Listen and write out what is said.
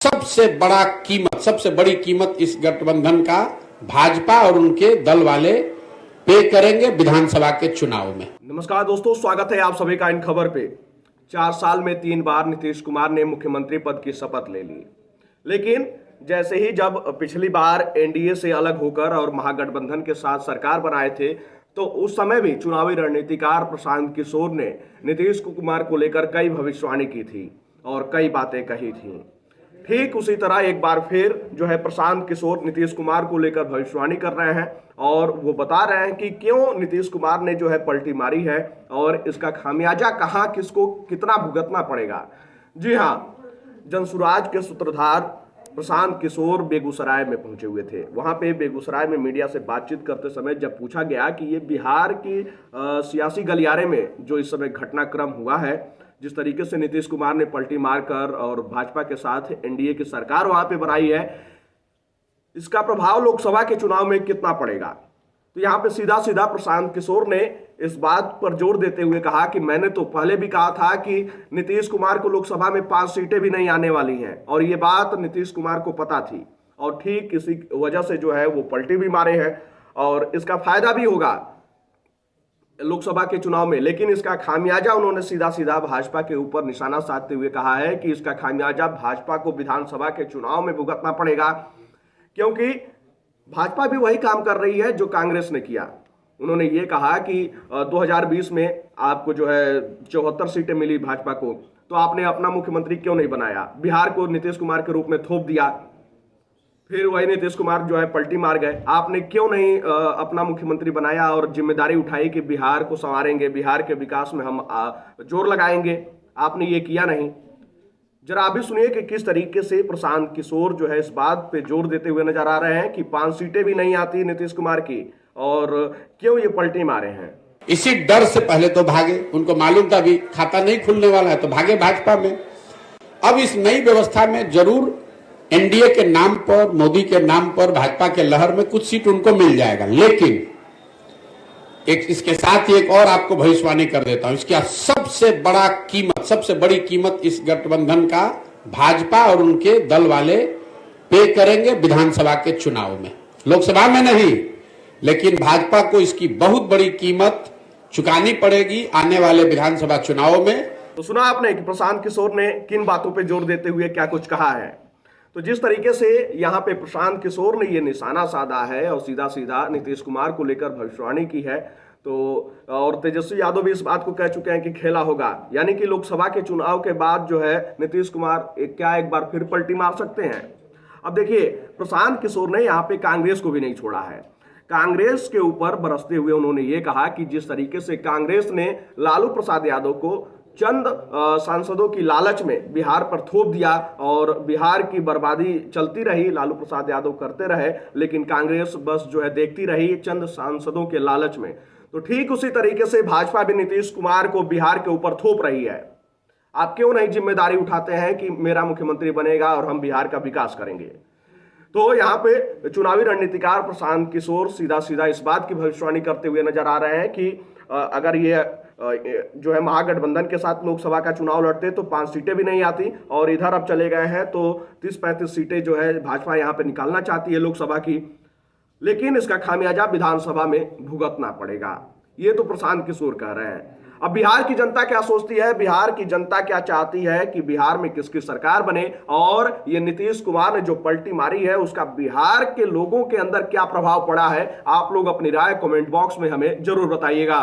सबसे बड़ी कीमत इस गठबंधन का भाजपा और उनके दल वाले पे करेंगे विधानसभा के चुनाव में। नमस्कार दोस्तों, स्वागत है आप सभी का इन खबर पे। 4 साल में 3 बार नीतीश कुमार ने मुख्यमंत्री पद की शपथ ले ली, लेकिन जैसे ही जब पिछली बार एनडीए से अलग होकर और महागठबंधन के साथ सरकार बनाए थे, तो उस समय भी चुनावी रणनीतिकार प्रशांत किशोर ने नीतीश कुमार को लेकर कई भविष्यवाणी की थी और कई बातें कही थी। ठीक उसी तरह एक बार फिर जो है प्रशांत किशोर नीतीश कुमार को लेकर भविष्यवाणी कर रहे हैं और वो बता रहे हैं कि क्यों नीतीश कुमार ने जो है पलटी मारी है और इसका खामियाजा कहां किसको कितना भुगतना पड़ेगा। जी हां, जनसुराज के सूत्रधार प्रशांत किशोर बेगूसराय में पहुंचे हुए थे। वहां पे बेगूसराय में मीडिया से बातचीत करते समय जब पूछा गया कि ये बिहार की सियासी गलियारे में जो इस समय घटनाक्रम हुआ है, जिस तरीके से नीतीश कुमार ने पलटी मारकर और भाजपा के साथ एनडीए की सरकार वहां पे बनाई है, इसका प्रभाव लोकसभा के चुनाव में कितना पड़ेगा। तो यहां पे सीधा सीधा प्रशांत किशोर ने इस बात पर जोर देते हुए कहा कि मैंने तो पहले भी कहा था कि नीतीश कुमार को लोकसभा में 5 सीटें भी नहीं आने वाली हैं और ये बात नीतीश कुमार को पता थी और ठीक इसी वजह से जो है वो पलटी भी मारे हैं और इसका फायदा भी होगा लोकसभा के चुनाव में। लेकिन इसका खामियाजा उन्होंने सीधा सीधा भाजपा के ऊपर निशाना साधते हुए कहा है कि इसका खामियाजा भाजपा को विधानसभा के चुनाव में भुगतना पड़ेगा, क्योंकि भाजपा भी वही काम कर रही है जो कांग्रेस ने किया। उन्होंने ये कहा कि 2020 में आपको जो है 74 सीटें मिली भाजपा को, तो आपने अपना मुख्यमंत्री क्यों नहीं बनाया, बिहार को नीतीश कुमार के रूप में थोप दिया, फिर वही नीतीश कुमार जो है पलटी मार गए। आपने क्यों नहीं अपना मुख्यमंत्री बनाया और जिम्मेदारी उठाई कि बिहार को संवारेंगे, बिहार के विकास में हम जोर लगाएंगे। आपने ये किया नहीं। जरा आप भी सुनिए कि किस तरीके से प्रशांत किशोर जो है इस बात पे जोर देते हुए नजर आ रहे हैं कि 5 सीटें भी नहीं आती नीतीश कुमार की और क्यों ये पलटी मारे हैं। इसी डर से पहले तो भागे, उनको मालूम था भी खाता नहीं खुलने वाला है, तो भागे भाजपा में। अब इस नई व्यवस्था में जरूर एनडीए के नाम पर, मोदी के नाम पर भाजपा के लहर में कुछ सीट उनको मिल जाएगा, लेकिन इसके साथ ही एक और आपको भविष्यवाणी कर देता हूं। इसकी सबसे बड़ी कीमत इस गठबंधन का भाजपा और उनके दल वाले पे करेंगे विधानसभा के चुनाव में। लोकसभा में नहीं, लेकिन भाजपा को इसकी बहुत बड़ी कीमत चुकानी पड़ेगी आने वाले विधानसभा चुनाव में। तो सुना आपने कि प्रशांत किशोर ने किन बातों पर जोर देते हुए क्या कुछ कहा है। तो जिस तरीके से यहाँ पे प्रशांत किशोर ने ये निशाना साधा है और सीधा सीधा नीतीश कुमार को लेकर भविष्यवाणी की है, तो और तेजस्वी यादव भी इस बात को कह चुके हैं कि खेला होगा, यानी कि लोकसभा के चुनाव के बाद जो है नीतीश कुमार एक बार फिर पलटी मार सकते हैं। अब देखिए, प्रशांत किशोर ने यहाँ पे कांग्रेस को भी नहीं छोड़ा है। कांग्रेस के ऊपर बरसते हुए उन्होंने ये कहा कि जिस तरीके से कांग्रेस ने लालू प्रसाद यादव को चंद सांसदों की लालच में बिहार पर थोप दिया और बिहार की बर्बादी चलती रही, लालू प्रसाद यादव करते रहे, लेकिन कांग्रेस बस जो है देखती रही चंद सांसदों के लालच में। तो ठीक उसी तरीके से भाजपा भी नीतीश कुमार को बिहार के ऊपर थोप रही है। आप क्यों नहीं जिम्मेदारी उठाते हैं कि मेरा मुख्यमंत्री बनेगा और हम बिहार का विकास करेंगे। तो यहाँ पे चुनावी रणनीतिकार प्रशांत किशोर सीधा सीधा इस बात की भविष्यवाणी करते हुए नजर आ रहे हैं कि अगर ये जो है महागठबंधन के साथ लोकसभा का चुनाव लड़ते तो 5 सीटें भी नहीं आती और इधर अब चले गए हैं तो 30-35 सीटें जो है भाजपा यहाँ पे निकालना चाहती है लोकसभा की, लेकिन इसका खामियाजा विधानसभा में भुगतना पड़ेगा। ये तो प्रशांत किशोर कह रहे हैं। अब बिहार की जनता क्या सोचती है, बिहार की जनता क्या चाहती है कि बिहार में किसकी सरकार बने और ये नीतीश कुमार ने जो पलटी मारी है उसका बिहार के लोगों के अंदर क्या प्रभाव पड़ा है, आप लोग अपनी राय कमेंट बॉक्स में हमें जरूर बताइएगा।